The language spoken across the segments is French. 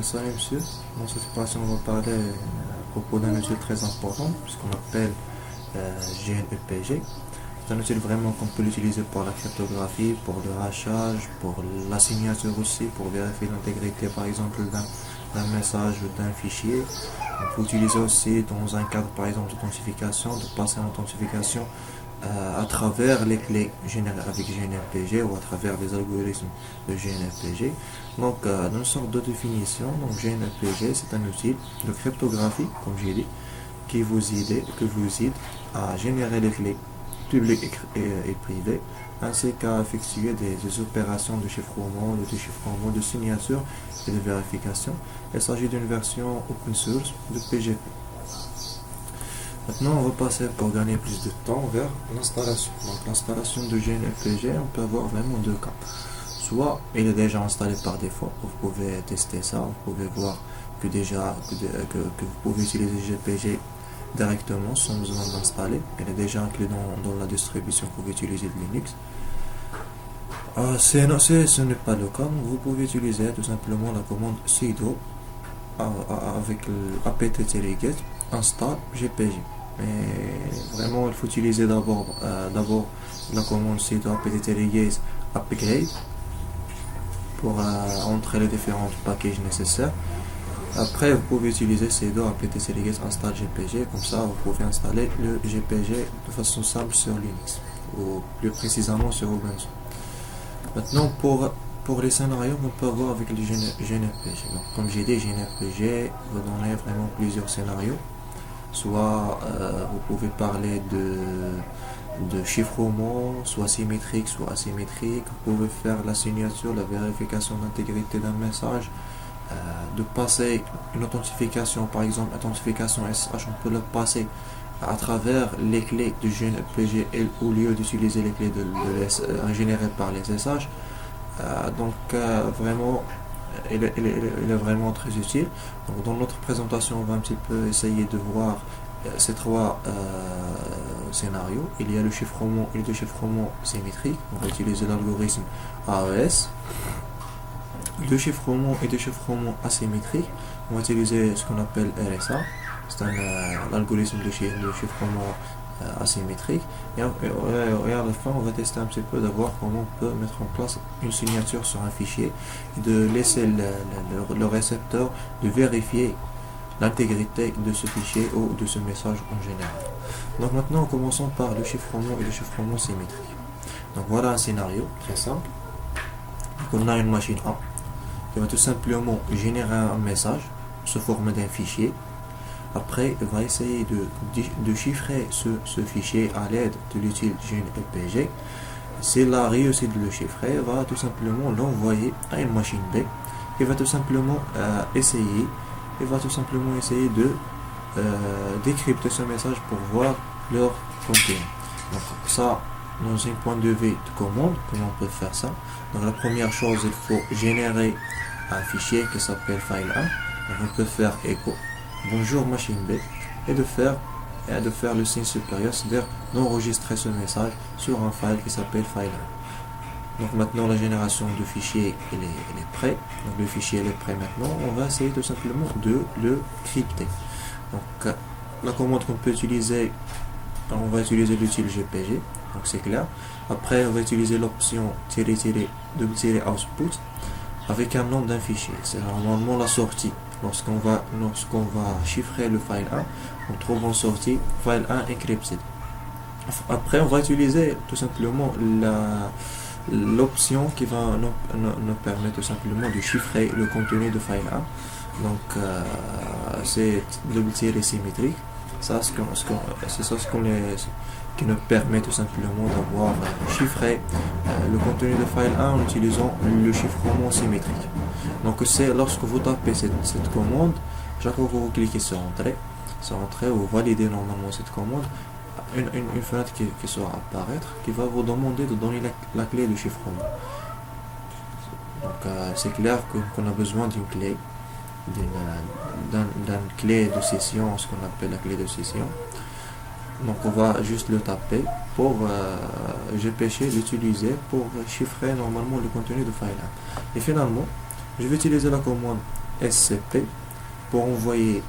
Salut monsieur, dans cette présentation on va parler à propos d'un outil très important, ce qu'on appelle GNEPG. C'est un outil vraiment qu'on peut l'utiliser pour la cryptographie, pour le hachage, pour la signature aussi, pour vérifier l'intégrité par exemple d'un message ou d'un fichier. On peut utiliser aussi dans un cadre par exemple d'authentification, de passer en authentification à travers les clés générées avec GNFPG ou à travers les algorithmes de GNFPG. Dans une sorte de définition, GNFPG c'est un outil de cryptographie, comme j'ai dit, que vous aide à générer les clés publiques et privées, ainsi qu'à effectuer des opérations de chiffrement, de déchiffrement, de signature et de vérification. Il s'agit d'une version open source de PGP. Maintenant, on va passer pour gagner plus de temps vers l'installation. Donc, l'installation de GNFPG, on peut avoir vraiment deux cas. Soit il est déjà installé par défaut, vous pouvez tester ça, vous pouvez voir que vous pouvez utiliser GPG directement sans besoin d'installer. Il est déjà inclus dans la distribution que vous utilisez de Linux. Ce n'est pas le cas, donc vous pouvez utiliser tout simplement la commande sudo avec le apt-get install gpg. Mais vraiment, il faut utiliser d'abord la commande sudo apt-get upgrade pour entrer les différents packages nécessaires. Après, vous pouvez utiliser sudo apt-get install gpg, comme ça vous pouvez installer le gpg de façon simple sur Linux, ou plus précisément sur Ubuntu. Maintenant, pour les scénarios qu'on peut avoir avec le GNFPG. Donc, comme j'ai dit, GNFPG va donner vraiment plusieurs scénarios. Soit vous pouvez parler de chiffrement, soit symétrique, soit asymétrique. Vous pouvez faire la signature, la vérification d'intégrité d'un message, de passer une authentification, par exemple, authentification SSH, on peut le passer à travers les clés du GNFPG au lieu d'utiliser les clés générées par les SSH. Vraiment, il est vraiment très utile. Donc, dans notre présentation, on va un petit peu essayer de voir ces trois scénarios. Il y a le chiffrement et le déchiffrement symétrique. On va utiliser l'algorithme AES. Le chiffrement et déchiffrement asymétrique, on va utiliser ce qu'on appelle RSA. C'est l'algorithme de chiffrement asymétrique. Et à la fin, on va tester un petit peu, de voir comment on peut mettre en place une signature sur un fichier et de laisser le récepteur de vérifier l'intégrité de ce fichier ou de ce message en général. Donc maintenant, commençons par le chiffrement et le chiffrement symétrique. Donc voilà un scénario très simple. Donc, on a une machine A qui va tout simplement générer un message sous forme d'un fichier. Après, il va essayer de chiffrer ce fichier à l'aide de l'outil GNFPG. S'il a réussi de le chiffrer, il va tout simplement l'envoyer à une machine B. Il va tout simplement essayer de décrypter ce message pour voir leur contenu. Donc ça, dans un point de vue de commande, comment on peut faire ça? Donc la première chose, il faut générer un fichier qui s'appelle file1. On peut faire echo bonjour machine B et de faire le signe supérieur, c'est-à-dire d'enregistrer ce message sur un file qui s'appelle file1. Donc maintenant la génération de fichier elle est prêt. Donc le fichier est prêt maintenant. On va essayer tout simplement de le crypter. Donc la commande qu'on peut utiliser, on va utiliser l'outil GPG. Donc c'est clair. Après on va utiliser l'option -output avec un nom d'un fichier. C'est normalement la sortie. Lorsqu'on va chiffrer le file 1, on trouve en sortie file 1 encrypted. Après, on va utiliser tout simplement l'option qui va nous permettre tout simplement de chiffrer le contenu de file 1. Donc, c'est le tiret symétrique. C'est ça qui nous permet tout simplement d'avoir chiffré le contenu de file 1 en utilisant le chiffrement symétrique. Donc c'est lorsque vous tapez cette commande, chaque fois que vous cliquez sur entrée, vous validez normalement cette commande, une fenêtre qui sera apparaître, qui va vous demander de donner la clé de chiffrement. Donc c'est clair qu'on a besoin d'une clé, d'une clé de session, ce qu'on appelle la clé de session. Donc on va juste le taper pour GPG l'utiliser pour chiffrer normalement le contenu de file 1. Et finalement, Je vais utiliser la commande scp pour envoyer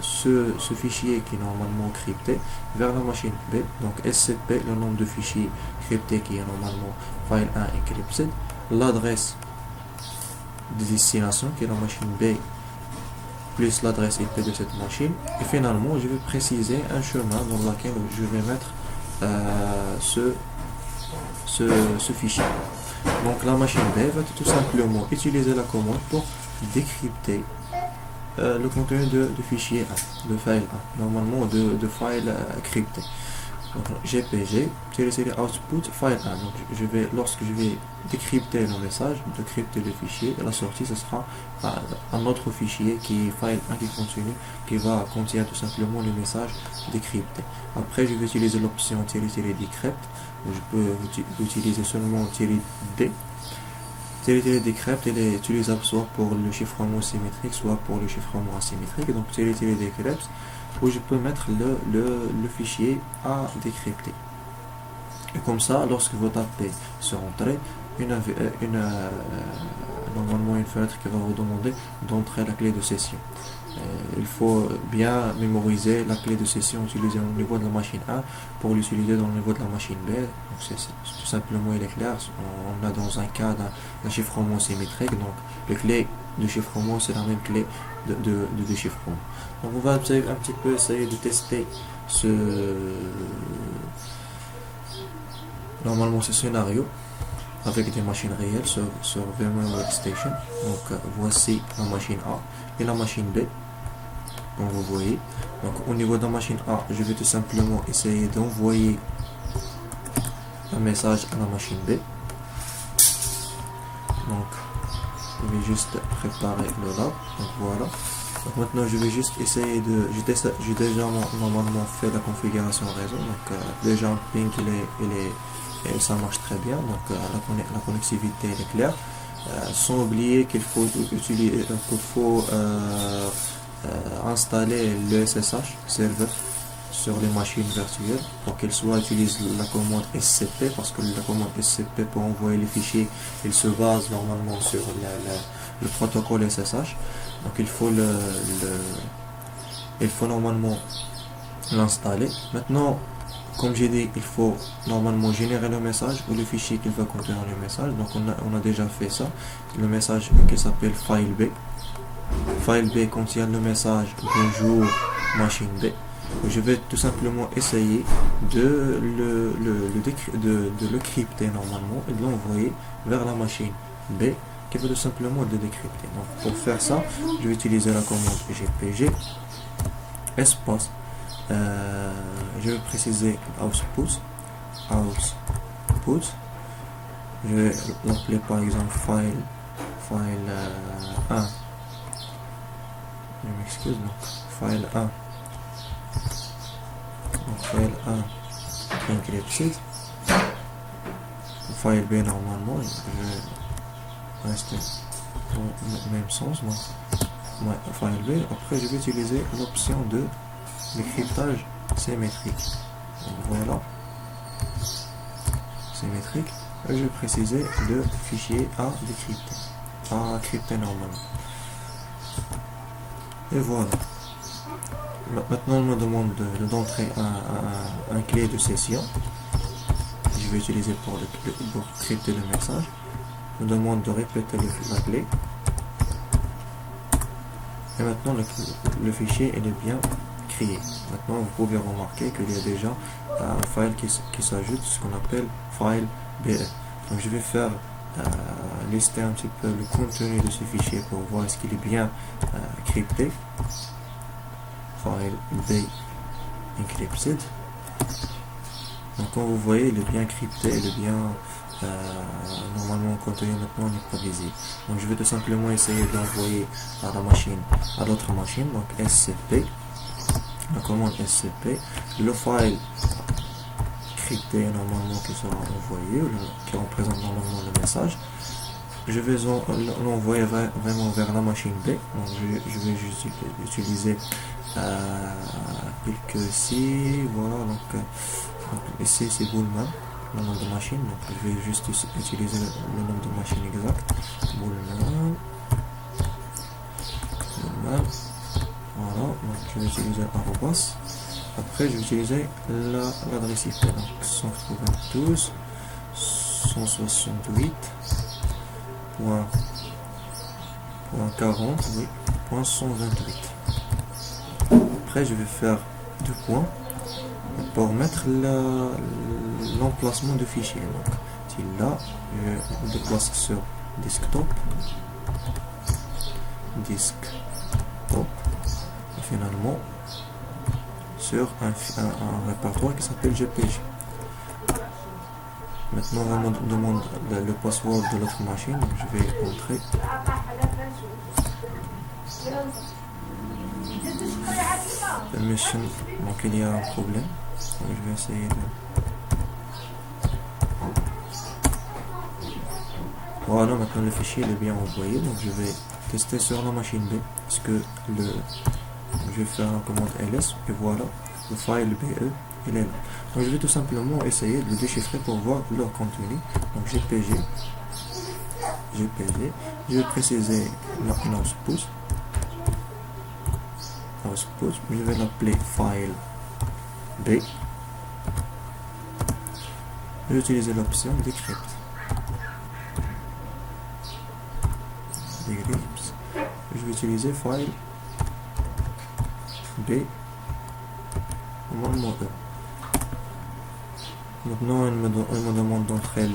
ce fichier qui est normalement crypté vers la machine B. Donc scp, le nombre de fichiers cryptés qui est normalement file 1 encrypted, l'adresse de destination qui est la machine B plus l'adresse IP de cette machine, et finalement je vais préciser un chemin dans lequel je vais mettre ce fichier. Donc la machine B va tout simplement utiliser la commande pour décrypter le contenu de fichier 1, de file 1, normalement de file crypté. Donc, GPG, output file 1. Donc lorsque je vais décrypter le message, décrypter le fichier, et la sortie ce sera un autre fichier qui est file 1 qui va contenir tout simplement le message décrypté. Après je vais utiliser l'option -decrypt, où je peux utiliser seulement -d. -decrypt elle est utilisable soit pour le chiffrement symétrique, soit pour le chiffrement asymétrique. Donc -decrypt, où je peux mettre le fichier à décrypter. Et comme ça, lorsque vous tapez sur entrée, normalement une fenêtre qui va vous demander d'entrer la clé de session. Il faut bien mémoriser la clé de session utilisée au niveau de la machine 1 pour l'utiliser dans le niveau de la machine B. Donc tout simplement, il est clair, on a dans un cas d'un chiffrement symétrique, donc la clé de chiffrement c'est la même clé de déchiffrement. Donc on va un petit peu essayer de tester normalement ce scénario avec des machines réelles sur VMware Workstation. Donc voici la machine A et la machine B, comme vous voyez. Donc au niveau de la machine A, je vais tout simplement essayer d'envoyer un message à la machine B. Donc je vais juste préparer le lab. Donc voilà. Donc maintenant je vais juste essayer j'ai déjà normalement fait la configuration réseau. Donc déjà un ping et ça marche très bien. Donc la connectivité est claire. Sans oublier qu'il faut installer le SSH serveur sur les machines virtuelles pour qu'elle utilise la commande SCP, parce que la commande SCP pour envoyer les fichiers, il se base normalement sur le protocole SSH. Donc il faut normalement l'installer. Maintenant, comme j'ai dit, il faut normalement générer le message ou le fichier qui va contenir le message. Donc on a déjà fait ça. Le message qui s'appelle file B. File B contient le message bonjour machine B. Je vais tout simplement essayer de le crypter normalement et de l'envoyer vers la machine B qui va tout simplement le décrypter. Donc pour faire ça, je vais utiliser la commande gpg espace. Je vais préciser output. Je vais l'appeler par exemple file 1. Je m'excuse, donc file 1. Donc file 1 encrypted. File B normalement, je vais rester dans le même sens. Donc file B. Après je vais utiliser l'option de décryptage symétrique. Donc voilà, symétrique. Et je vais préciser le fichier à décrypter, à crypter normalement. Et voilà. Maintenant on me demande d'entrer un clé de session. Je vais utiliser pour crypter le message. On me demande de répéter la clé. Et maintenant le fichier il est bien créé. Maintenant vous pouvez remarquer qu'il y a déjà un file qui s'ajoute, ce qu'on appelle file BE. Donc je vais faire lister un petit peu le contenu de ce fichier pour voir est-ce qu'il est bien crypté. File B encrypted. Donc comme vous voyez, il est bien crypté, il est bien normalement le contenu maintenant n'est pas visible. Donc je vais tout simplement essayer d'envoyer à l'autre machine, donc SCP, la commande SCP, le file crypté normalement qui sera envoyé, qui représente normalement le message. Je vais l'envoyer vraiment vers la machine B. Donc je vais juste utiliser quelques ici, voilà, donc ici c'est Bullman, le nom de machine, donc je vais juste utiliser le nom de machine exact, boolman, voilà, donc je vais utiliser arrobas. Après je vais utiliser l'adresse IP, donc 192 168.40, oui, .128. Après je vais faire deux points pour mettre l'emplacement de fichier. Donc si là je déplace sur desktop et finalement sur un répertoire qui s'appelle GPG. Maintenant on me demande le password de l'autre machine, donc je vais entrer. Permission, donc il y a un problème, donc je vais essayer de... Voilà, maintenant le fichier est bien envoyé, donc je vais tester sur la machine B. Est-ce que je vais faire un commande ls et voilà, le file BE il est là. Donc je vais tout simplement essayer de le déchiffrer pour voir leur contenu. Donc GPG, je vais préciser la output, je vais l'appeler file B. Je vais utiliser l'option decrypt. Je vais utiliser file B normalement E. Maintenant il me demande d'entrer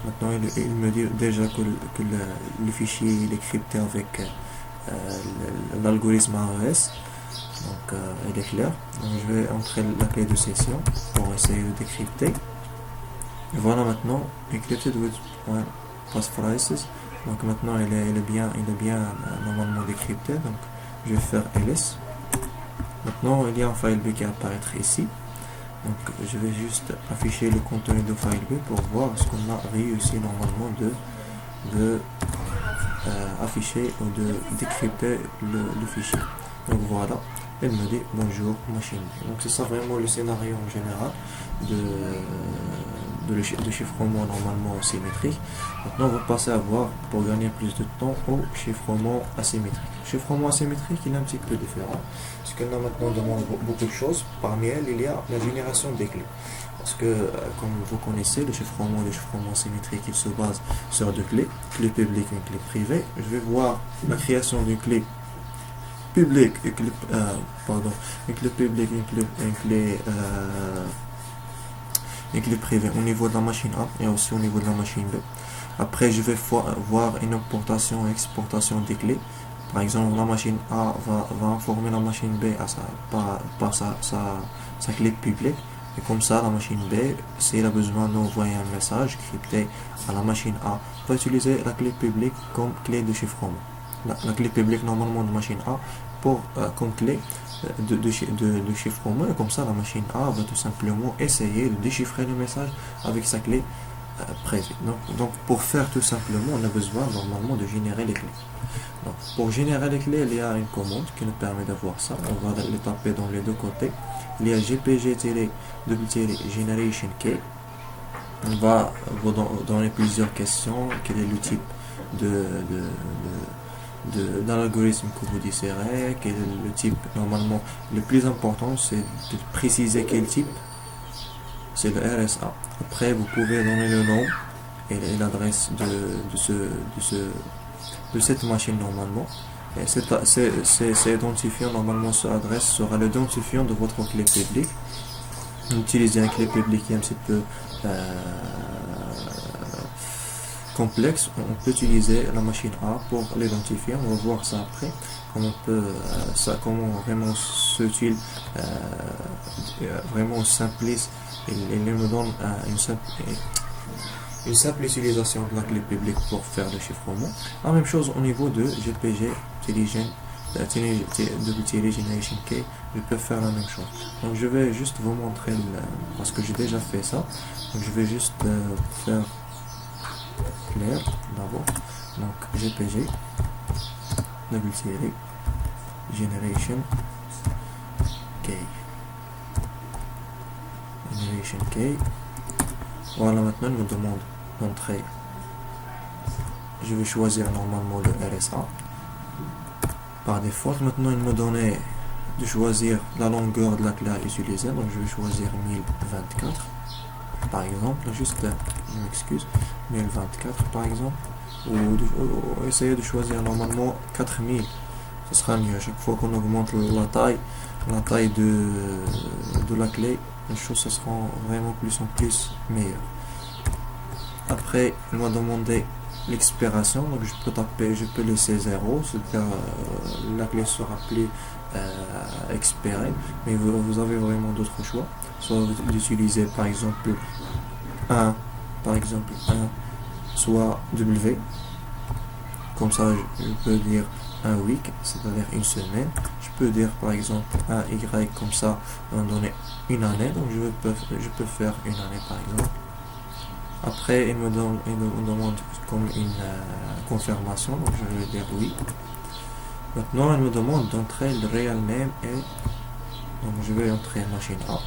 maintenant il me dit déjà que le fichier il est crypté avec l'algorithme AES, donc il est clair. Donc je vais entrer la clé de session pour essayer de décrypter. Et voilà, maintenant encrypted with passphrases. Donc maintenant il est bien normalement décrypté. Donc je vais faire ls. Maintenant il y a un file B qui apparaîtra ici. Donc je vais juste afficher le contenu de file B pour voir ce qu'on a réussi normalement de afficher ou de décrypter le fichier. Donc voilà, elle me dit bonjour machine. Donc c'est ça vraiment le scénario en général de chiffrement normalement symétrique. Maintenant on va passer à voir, pour gagner plus de temps, au chiffrement asymétrique. Le chiffrement asymétrique il est un petit peu différent, parce que là maintenant on demande beaucoup de choses. Parmi elles il y a la génération des clés, parce que comme vous connaissez, le chiffrement symétrique il se base sur deux clés, clé publique et une clé privée. Je vais voir la création d'une clé publique et une clé publique et une clé privée au niveau de la machine A et aussi au niveau de la machine B. Après je vais voir une importation et exportation des clés. Par exemple, la machine A va informer la machine B par sa clé publique, et comme ça la machine B, si elle a besoin d'envoyer un message crypté à la machine A, va utiliser la clé publique comme clé de chiffrement. La clé publique normalement de machine A comme clé de chiffrement, et comme ça la machine A va tout simplement essayer de déchiffrer le message avec sa clé privée. Donc pour faire tout simplement, on a besoin normalement de générer les clés. Donc, pour générer les clés, il y a une commande qui nous permet d'avoir ça. On va les taper dans les deux côtés. Il y a gpg-generation key. On va vous donner plusieurs questions. Quel est le type d'un algorithme que vous désirez, quel est le type. Normalement le plus important c'est de préciser quel type, c'est le RSA. Après vous pouvez donner le nom et l'adresse de cette machine normalement, et cet identifiant normalement sera l'identifiant de votre clé publique. Utiliser une clé publique qui est un petit peu complexe, on peut utiliser la machine A pour l'identifier. On va voir ça après, comment vraiment s'utile vraiment simpliste. Il me donne une simple utilisation de la clé publique pour faire le chiffrement. La même chose au niveau de GPG Generation Key, je peux faire la même chose. Donc je vais juste vous montrer parce que j'ai déjà fait ça. Donc je vais juste faire clair d'abord. Donc GPG Generation Key. Voilà, maintenant il me demande d'entrer. Je vais choisir normalement le RSA. Par défaut, maintenant il me donnait de choisir la longueur de la clé à utiliser. Donc je vais choisir 1024 par exemple. Juste, je m'excuse, 1024 par exemple. Ou essayer de choisir normalement 4000. Ce sera mieux. Chaque fois qu'on augmente la taille de la clé, les choses se seront vraiment plus en plus meilleures. Après, il m'a demandé l'expiration, donc je peux laisser 0, c'est-à-dire la clé sera plus expirée, mais vous avez vraiment d'autres choix, soit d'utiliser par exemple 1, soit W, comme ça je peux dire un week, c'est-à-dire une semaine. Je peux dire par exemple un Y, comme ça on va donner une année, donc je peux faire une année par exemple. Après il me demande comme une confirmation, donc je vais dire oui. Maintenant il me demande d'entrer le real name et donc je vais entrer machine A.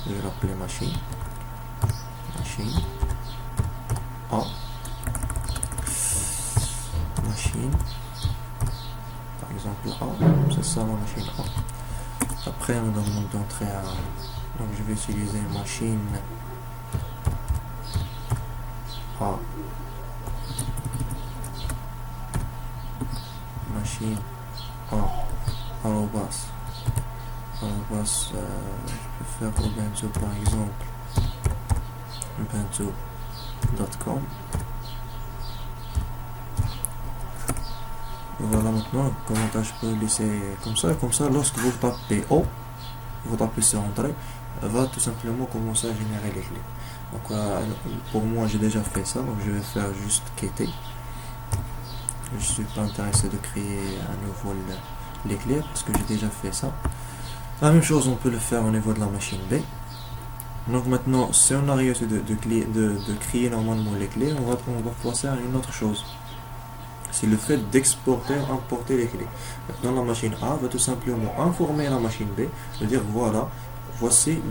Je vais l'appeler machine A. Machine, par exemple A, c'est ça la machine A. Après on me demande d'entrer à, donc je vais utiliser machine A. Machine A. Arrobas, je peux faire Ubuntu par exemple. Ubuntu.com. Voilà, maintenant comment je peux laisser comme ça lorsque vous tapez O, vous tapez sur entrée, va tout simplement commencer à générer les clés. Donc pour moi j'ai déjà fait ça, donc je vais faire juste quitter. Je suis pas intéressé de créer à nouveau les clés parce que j'ai déjà fait ça. La même chose on peut le faire au niveau de la machine B. Donc maintenant si on a réussi de créer normalement les clés, on va passer à une autre chose. C'est le fait d'exporter, importer les clés. Maintenant la machine A va tout simplement informer la machine B, de dire voilà, voici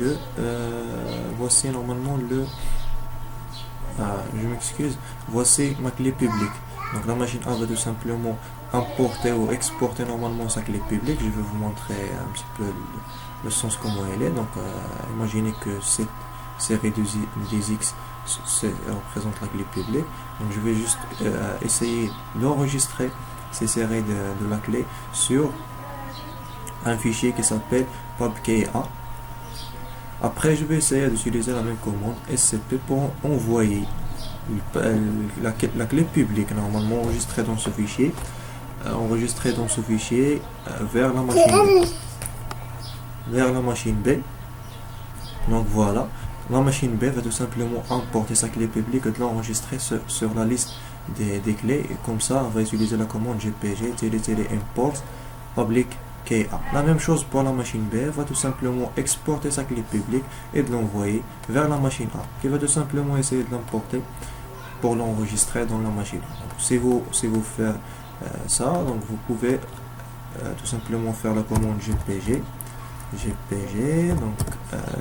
normalement je m'excuse, voici ma clé publique. Donc la machine A va tout simplement importer ou exporter normalement sa clé publique. Je vais vous montrer un petit peu le sens comment elle est. Donc imaginez que cette série des X représente la clé publique. Donc je vais juste essayer d'enregistrer ces séries de la clé sur un fichier qui s'appelle pubka. Après je vais essayer d'utiliser la même commande scp pour envoyer la clé publique normalement enregistrée dans ce fichier vers la machine B. Donc voilà, la machine B va tout simplement importer sa clé publique et de l'enregistrer sur la liste des clés, et comme ça on va utiliser la commande gpg-import public ka. La même chose pour la machine B, va tout simplement exporter sa clé publique et de l'envoyer vers la machine A, qui va tout simplement essayer de l'importer pour l'enregistrer dans la machine. Donc, si vous faites ça, donc vous pouvez tout simplement faire la commande gpg, donc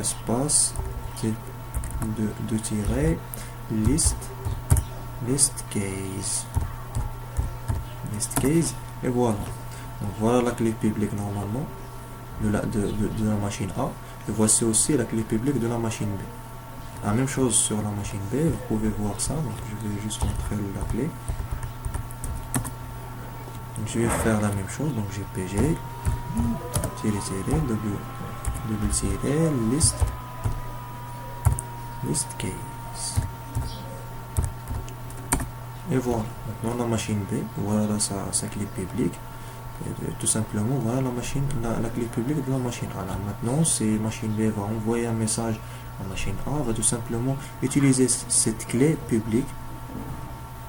espace de tirer list case, et voilà. Donc voilà la clé publique normalement de la machine A, et voici aussi la clé publique de la machine B. La même chose sur la machine B, vous pouvez voir ça. Donc je vais juste entrer la clé. Donc je vais faire la même chose, donc gpg list case, et voilà. Maintenant la machine B, voilà sa clé publique, et tout simplement voilà la clé publique de la machine A. Alors maintenant si machine B va envoyer un message, la machine A va tout simplement utiliser cette clé publique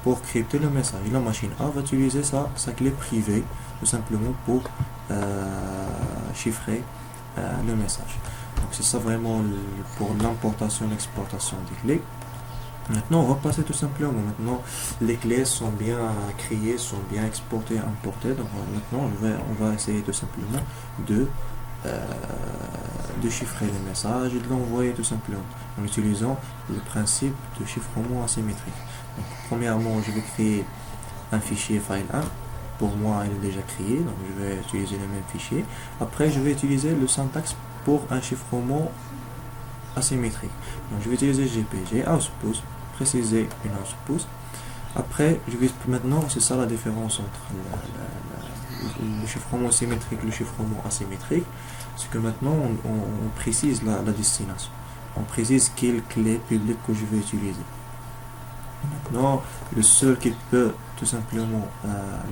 pour crypter le message. La machine A va utiliser sa clé privée tout simplement pour chiffrer le message. Donc c'est ça vraiment pour l'importation et l'exportation des clés. Maintenant on va passer tout simplement, maintenant les clés sont bien créées, sont bien exportées, importées. Donc maintenant on va essayer tout simplement de de chiffrer le message et de l'envoyer tout simplement en utilisant le principe de chiffrement asymétrique. Donc, premièrement, je vais créer un fichier file 1. Pour moi, il est déjà créé, donc je vais utiliser le même fichier. Après, je vais utiliser le syntaxe pour un chiffrement asymétrique. Donc, je vais utiliser GPG, output, préciser une output. Après, je vais maintenant, c'est ça la différence entre le chiffrement symétrique et le chiffrement asymétrique, c'est que maintenant on précise la destination. On précise quelle clé publique que je vais utiliser. Maintenant, le seul qui peut tout simplement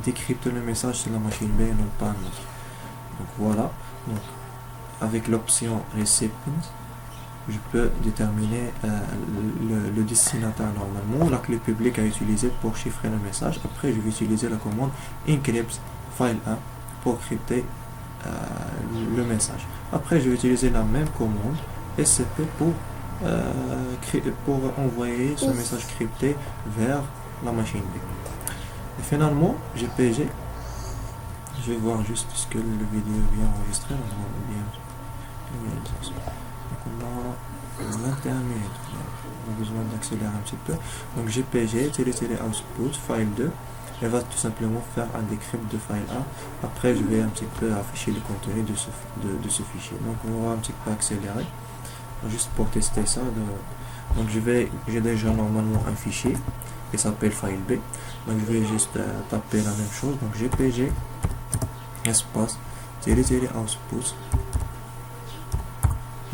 décrypter le message, c'est la machine B et non pas un autre. Donc voilà, donc, avec l'option Recipient, je peux déterminer le destinataire normalement, la clé publique à utiliser pour chiffrer le message. Après, je vais utiliser la commande encrypt file 1 pour crypter le message. Après, je vais utiliser la même commande SCP pour envoyer ce message crypté vers la machine B. Et finalement, GPG, je vais voir juste ce que le vidéo est bien enregistré. Donc on a 21 minutes, on a besoin d'accélérer un petit peu. Donc GPG, output, file 2, elle va tout simplement faire un decrypt de file 1. Après je vais un petit peu afficher le contenu de ce fichier. Donc on va un petit peu accélérer, juste pour tester ça. Donc j'ai déjà normalement un fichier qui s'appelle file B. Donc je vais juste taper la même chose. Donc GPG, espace,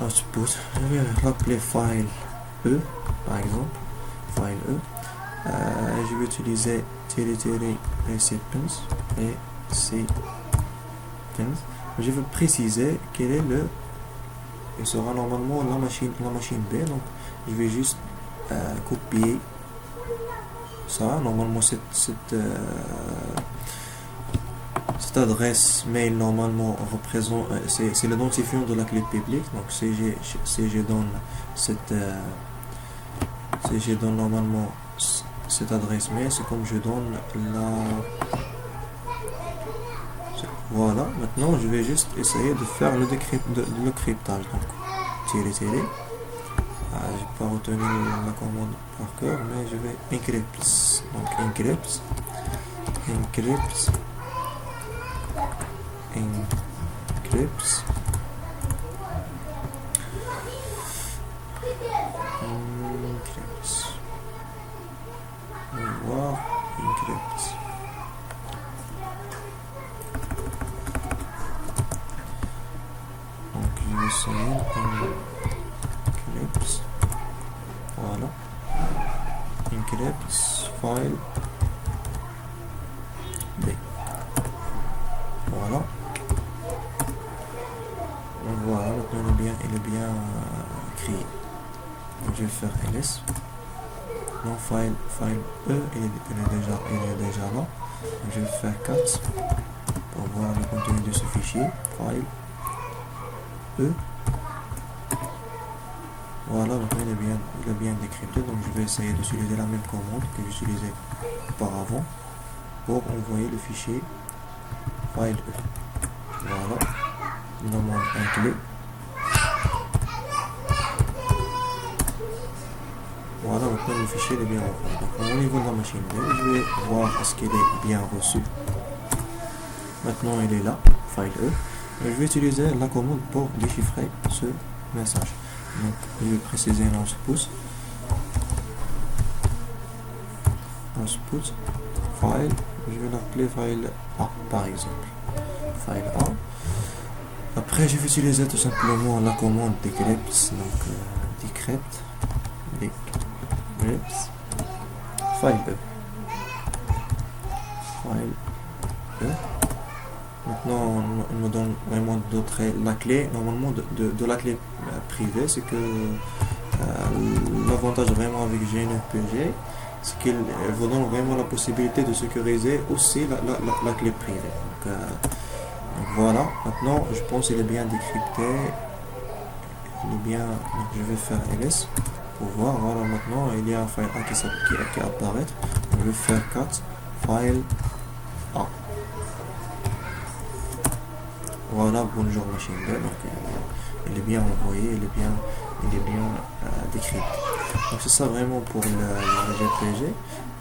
output. Je vais l'appeler file E par exemple, file E. Je vais utiliser recipients et je vais préciser quel est il sera normalement la machine B. Donc je vais juste copier ça. Normalement cette adresse mail normalement représente c'est l'identifiant de la clé publique. Donc si je donne normalement cette adresse mail, c'est comme je donne voilà. Maintenant je vais juste essayer de faire le cryptage. Donc j'ai pas retenu la commande par cœur, mais je vais encrypt. Donc encrypt voir encrypt. Donc je vais essayer encrypt. Voilà, encrypt file B. Voilà. Donc voilà, maintenant il est bien créé. Donc je vais faire ls. Non, file E, il est déjà là. Donc je vais faire 4 pour voir le contenu de ce fichier. File E. Voilà, maintenant il est bien décrypté. Donc je vais essayer d'utiliser la même commande que j'utilisais auparavant pour envoyer le fichier file E. Voilà. On demande un clé. Voilà, maintenant le fichier est bien envoyé. Donc au niveau de la machine B, je vais voir est-ce qu'il est bien reçu. Maintenant il est là, file E. Et je vais utiliser la commande pour déchiffrer ce message. Donc je vais préciser un output. Output, file, je vais l'appeler file A par exemple. File A. Après je vais utiliser tout simplement la commande decrypt. Donc decrypt file E. File E. Maintenant on me donne vraiment la clé normalement de la clé privée. C'est que l'avantage vraiment avec GNFPG, c'est qu'il vous donne vraiment la possibilité de sécuriser aussi la clé privée. Donc voilà, maintenant je pense qu'il est bien décrypté. Il est bien. Donc je vais faire ls pour voir. Voilà, maintenant il y a un file A qui apparaît. Je vais faire 4 file A. Voilà, bonjour machine B. Donc, il est bien envoyé, il est bien décrypté. Donc, c'est ça vraiment pour le GPG,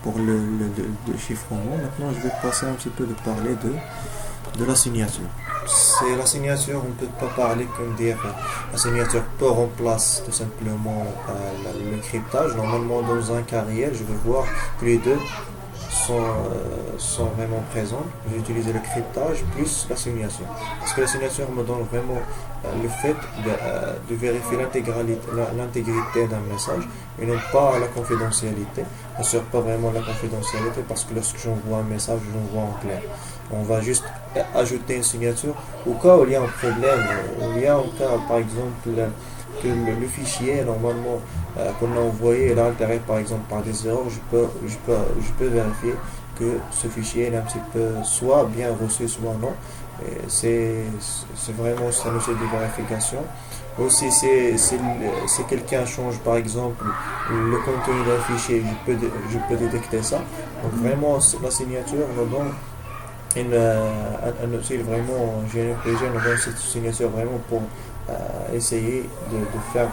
pour le chiffrement. Maintenant, je vais passer un petit peu de parler de la signature. C'est la signature, on ne peut pas parler comme dire la signature peut remplacer tout simplement le cryptage. Normalement, dans un cas réel, je vais voir que les deux sont vraiment présents. J'ai utilisé le cryptage plus la signature. Parce que la signature me donne vraiment le fait de vérifier l'intégrité d'un message et non pas la confidentialité. On ne sert pas vraiment la confidentialité parce que lorsque j'envoie un message, je l'envoie en clair. On va juste ajouter une signature au cas où il y a un problème, où il y a un cas par exemple que le fichier normalement qu'on a envoyé est altéré par exemple par des erreurs, je peux vérifier que ce fichier est un petit peu soit bien reçu soit non. C'est vraiment un outil de vérification. Aussi, si quelqu'un change par exemple le contenu d'un fichier, je peux détecter ça. Donc vraiment, la signature nous donne un outil vraiment GNPG, nous donne cette signature vraiment pour essayer de faire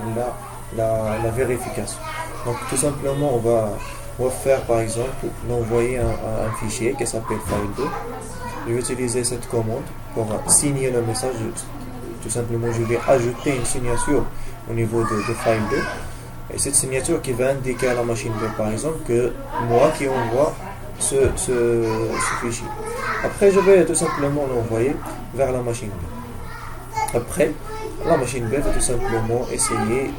la vérification. Donc tout simplement, on va faire par exemple l'envoyer un fichier qui s'appelle file2. Je vais utiliser cette commande pour signer le message. Tout simplement, je vais ajouter une signature au niveau de file2. Et cette signature qui va indiquer à la machine B par exemple que moi qui envoie ce fichier. Après, je vais tout simplement l'envoyer vers la machine B. Après, la machine B va tout simplement essayer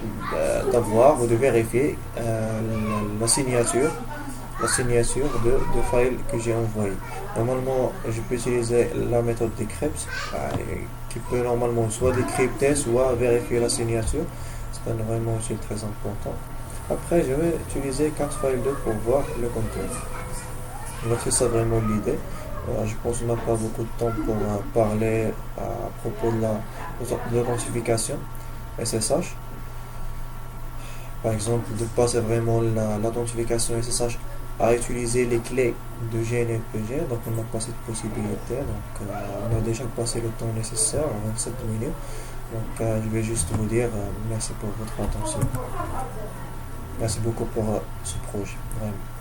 d'avoir ou de vérifier la signature de file que j'ai envoyé. Normalement, je peux utiliser la méthode decrypt qui peut normalement soit décrypter, soit vérifier la signature. C'est vraiment aussi très important. Après, je vais utiliser carte file2 pour voir le contenu. Donc c'est ça vraiment l'idée. Je pense qu'on n'a pas beaucoup de temps pour parler à propos de l'authentification SSH. Par exemple, de passer vraiment l'authentification SSH à utiliser les clés de GNPG. Donc on n'a pas cette possibilité. Donc on a déjà passé le temps nécessaire, 27 minutes. Donc je vais juste vous dire merci pour votre attention. Merci beaucoup pour ce projet. Vraiment.